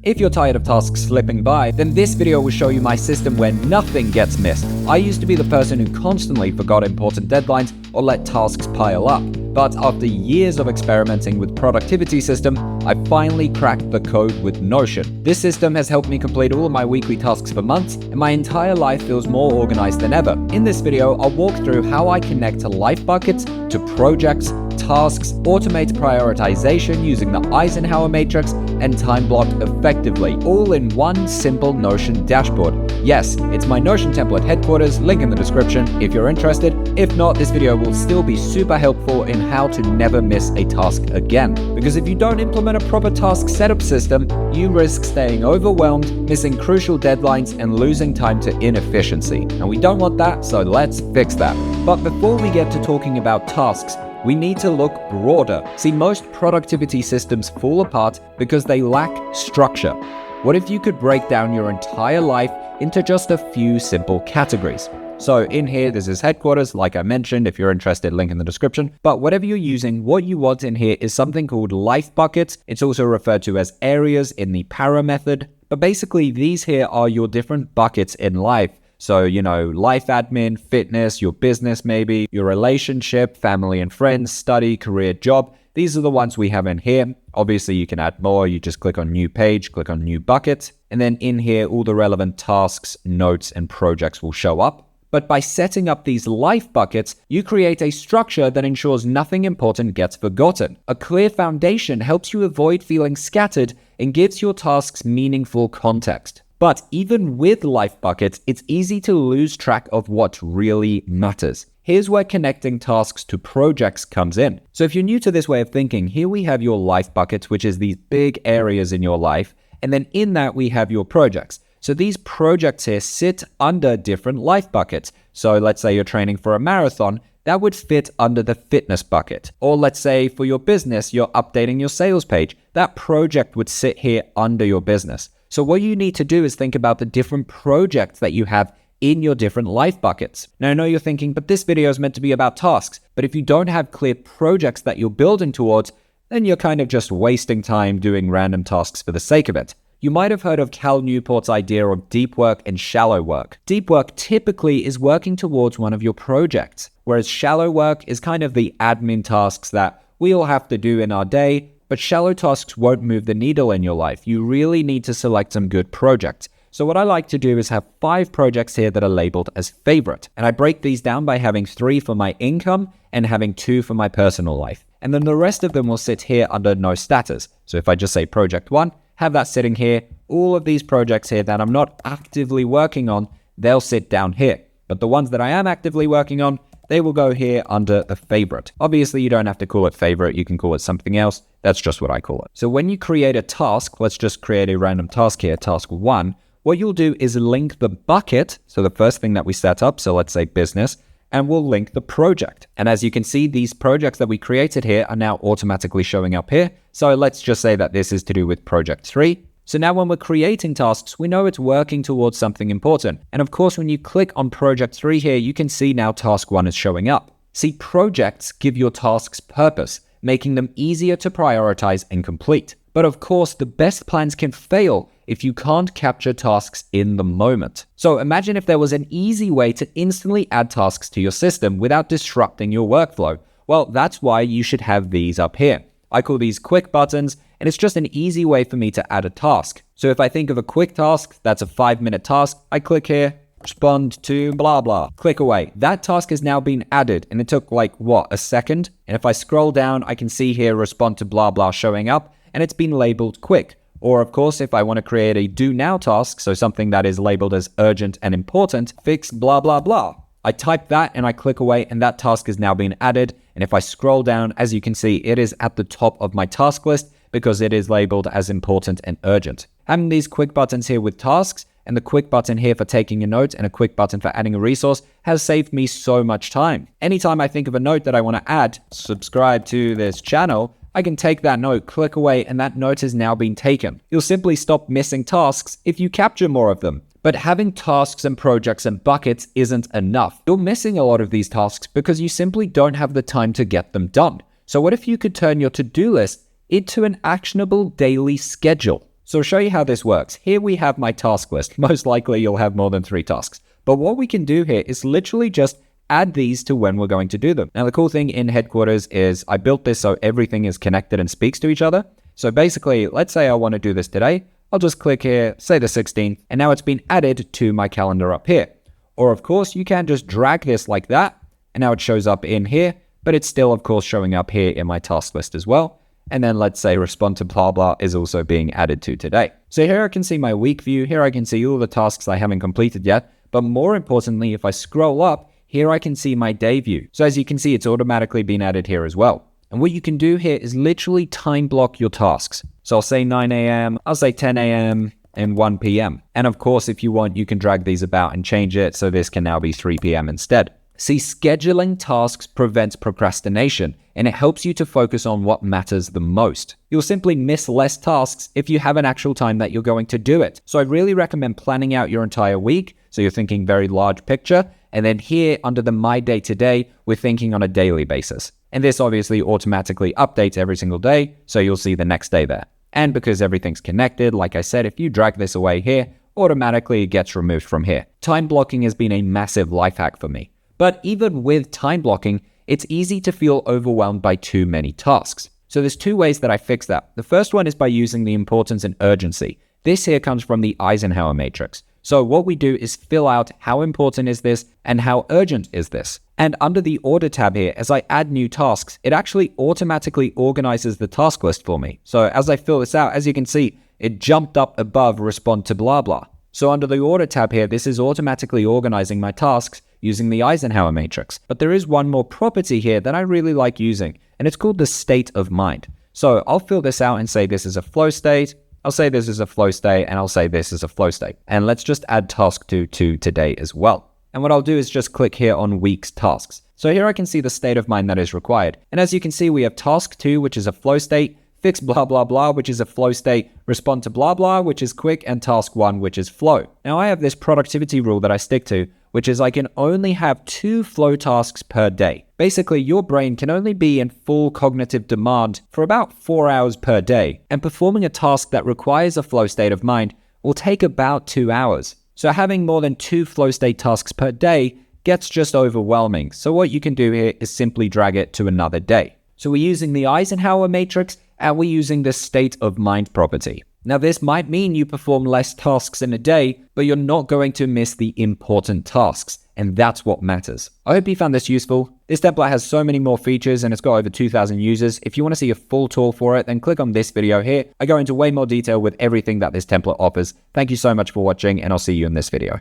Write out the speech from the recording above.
If you're tired of tasks slipping by, then this video will show you my system where nothing gets missed. I used to be the person who constantly forgot important deadlines or let tasks pile up. But after years of experimenting with productivity system, I finally cracked the code with Notion. This system has helped me complete all of my weekly tasks for months, and my entire life feels more organized than ever. In this video, I'll walk through how I connect to life buckets, to projects, tasks, automate prioritization using the Eisenhower Matrix, and time block effectively, all in one simple Notion dashboard. Yes, it's my Notion template headquarters, link in the description if you're interested. If not, this video will still be super helpful in how to never miss a task again. Because if you don't implement a proper task setup system, you risk staying overwhelmed, missing crucial deadlines, and losing time to inefficiency. And we don't want that, so let's fix that. But before we get to talking about tasks, we need to look broader. See, most productivity systems fall apart because they lack structure. What if you could break down your entire life into just a few simple categories? So in here, this is headquarters, like I mentioned. If you're interested, link in the description. But whatever you're using, what you want in here is something called life buckets. It's also referred to as areas in the para method. But basically, these here are your different buckets in life. So, life admin, fitness, your business maybe, your relationship, family and friends, study, career, job. These are the ones we have in here. Obviously, you can add more. You just click on new page, click on new bucket. And then in here, all the relevant tasks, notes, and projects will show up. But by setting up these life buckets, you create a structure that ensures nothing important gets forgotten. A clear foundation helps you avoid feeling scattered and gives your tasks meaningful context. But even with life buckets, it's easy to lose track of what really matters. Here's where connecting tasks to projects comes in. So if you're new to this way of thinking, here we have your life buckets, which is these big areas in your life. And then in that, we have your projects. So these projects here sit under different life buckets. So let's say you're training for a marathon, that would fit under the fitness bucket. Or let's say for your business, you're updating your sales page. That project would sit here under your business. So what you need to do is think about the different projects that you have in your different life buckets. Now, I know you're thinking, but this video is meant to be about tasks. But if you don't have clear projects that you're building towards, then you're kind of just wasting time doing random tasks for the sake of it. You might have heard of Cal Newport's idea of deep work and shallow work. Deep work typically is working towards one of your projects, whereas shallow work is kind of the admin tasks that we all have to do in our day. But shallow tasks won't move the needle in your life. You really need to select some good projects. So what I like to do is have 5 projects here that are labeled as favorite. And I break these down by having 3 for my income and having 2 for my personal life. And then the rest of them will sit here under no status. So if I just say project 1, have that sitting here. All of these projects here that I'm not actively working on, they'll sit down here. But the ones that I am actively working on, they will go here under the favorite. Obviously, you don't have to call it favorite. You can call it something else. That's just what I call it. So when you create a task, let's just create a random task here, task 1. What you'll do is link the bucket. So the first thing that we set up, so let's say business, and we'll link the project. And as you can see, these projects that we created here are now automatically showing up here. So let's just say that this is to do with project 3. So now when we're creating tasks, we know it's working towards something important. And of course, when you click on project 3 here, you can see now task 1 is showing up. See, projects give your tasks purpose, making them easier to prioritize and complete. But of course, the best plans can fail if you can't capture tasks in the moment. So imagine if there was an easy way to instantly add tasks to your system without disrupting your workflow. Well, that's why you should have these up here. I call these quick buttons, and it's just an easy way for me to add a task. So if I think of a quick task, that's a 5-minute task, I click here, respond to blah, blah, click away. That task has now been added, and it took a second? And if I scroll down, I can see here, respond to blah, blah showing up, and it's been labeled quick. Or of course, if I want to create a do now task, so something that is labeled as urgent and important, fix blah, blah, blah. I type that and I click away, and that task has now been added. And if I scroll down, as you can see, it is at the top of my task list because it is labeled as important and urgent. Having these quick buttons here with tasks and the quick button here for taking a note and a quick button for adding a resource has saved me so much time. Anytime I think of a note that I want to add, subscribe to this channel, I can take that note, click away, and that note has now been taken. You'll simply stop missing tasks if you capture more of them. But having tasks and projects and buckets isn't enough. You're missing a lot of these tasks because you simply don't have the time to get them done. So what if you could turn your to-do list into an actionable daily schedule? So I'll show you how this works. Here we have my task list. Most likely you'll have more than 3 tasks. But what we can do here is literally just add these to when we're going to do them. Now the cool thing in Headquarters is I built this so everything is connected and speaks to each other. So basically, let's say I want to do this today. I'll just click here, say the 16th, and now it's been added to my calendar up here. Or of course, you can just drag this like that, and now it shows up in here, but it's still of course showing up here in my task list as well. And then let's say respond to blah blah is also being added to today. So here I can see my week view, here I can see all the tasks I haven't completed yet, but more importantly, if I scroll up, here I can see my day view. So as you can see, it's automatically been added here as well. And what you can do here is literally time block your tasks. So I'll say 9 a.m., I'll say 10 a.m., and 1 p.m. And of course, if you want, you can drag these about and change it so this can now be 3 p.m. instead. See, scheduling tasks prevents procrastination, and it helps you to focus on what matters the most. You'll simply miss less tasks if you have an actual time that you're going to do it. So I really recommend planning out your entire week, so you're thinking very large picture, and then here under the My Day Today, we're thinking on a daily basis. And this obviously automatically updates every single day, so you'll see the next day there. And because everything's connected, like I said, if you drag this away here, automatically it gets removed from here. Time blocking has been a massive life hack for me. But even with time blocking, it's easy to feel overwhelmed by too many tasks. So there's 2 ways that I fix that. The first one is by using the importance and urgency. This here comes from the Eisenhower Matrix. So what we do is fill out how important is this and how urgent is this. And under the order tab here, as I add new tasks, it actually automatically organizes the task list for me. So as I fill this out, as you can see, it jumped up above respond to blah blah. So under the order tab here, this is automatically organizing my tasks using the Eisenhower Matrix. But there is one more property here that I really like using, and it's called the state of mind. So I'll fill this out and say this is a flow state. I'll say this is a flow state, and I'll say this is a flow state. And let's just add task 2 to today as well. And what I'll do is just click here on week's tasks. So here I can see the state of mind that is required. And as you can see, we have task 2, which is a flow state, fix blah blah blah, which is a flow state, respond to blah blah, which is quick, and task 1, which is flow. Now I have this productivity rule that I stick to, which is I can only have 2 flow tasks per day. Basically, your brain can only be in full cognitive demand for about 4 hours per day, and performing a task that requires a flow state of mind will take about 2 hours. So having more than 2 flow state tasks per day gets just overwhelming. So what you can do here is simply drag it to another day. So we're using the Eisenhower Matrix, and we're using the state of mind property. Now this might mean you perform less tasks in a day, but you're not going to miss the important tasks, and that's what matters. I hope you found this useful. This template has so many more features and it's got over 2,000 users. If you want to see a full tour for it, then click on this video here. I go into way more detail with everything that this template offers. Thank you so much for watching, and I'll see you in this video.